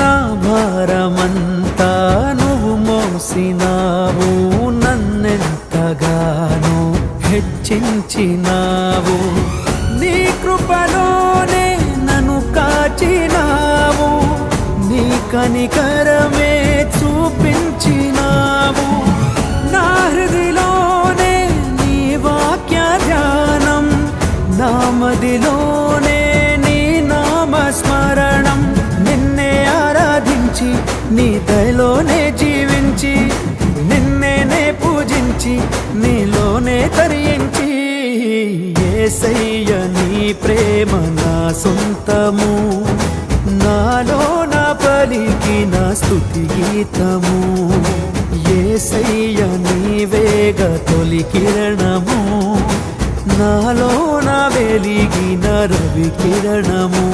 నా భారమంతా నువ్వు మోసినావు, నన్నెంతగానో హెచ్చించినావు. నీ కృపలోనే నన్ను కాచినావు, నీ కనికరమే చూపించినావు. నా హృదిలోనే నీ వాక్య ధ్యానం, నా మదిలోనే నీ నామస్మరణం. నిన్నే ఆరాధించి నీ దయలోనే జీవించి, నిన్నే పూజించి నీలోనే తరించి, యేసయ్య నీ ప్రేమ నా సొంతము, నాలో నా పలికిన స్తుతి గీతము. యేసయ్య నీవేగ తొలి కిరణము, నాలో నా వెలిగిన రవి కిరణము.